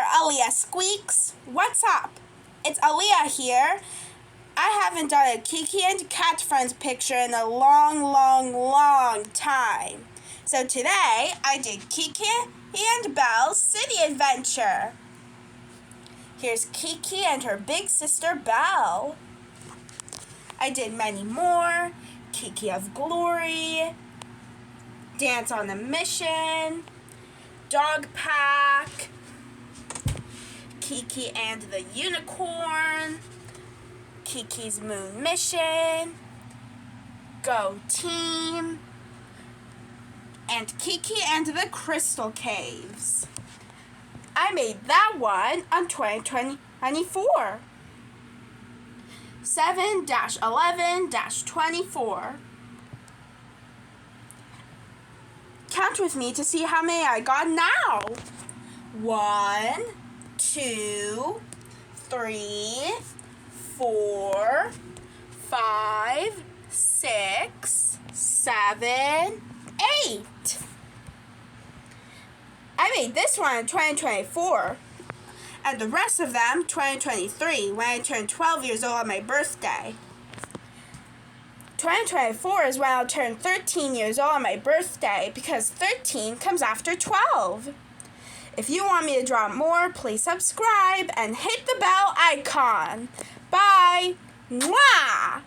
Aaliyah Squeaks. What's up? It's Aaliyah here. I haven't done a Kiki and Cat Friends picture in a long time. So today, I did Kiki and Belle's City Adventure. Here's Kiki and her big sister Belle. I did many more. Kiki of Glory, Dance on a Mission, Dog Pack, Kiki and the Unicorn, Kiki's Moon Mission, Go Team, and Kiki and the Crystal Caves. I made that one on 2024. 7-11-24. Count with me to see how many I got now. 1, 2, 3, 4, 5, 6, 7, 8. I made this one in 2024. And the rest of them 2023, when I turned 12 years old on my birthday. 2024 is when I'll turn 13 years old on my birthday, because 13 comes after 12. If you want me to draw more, please subscribe and hit the bell icon. Bye! Mwah!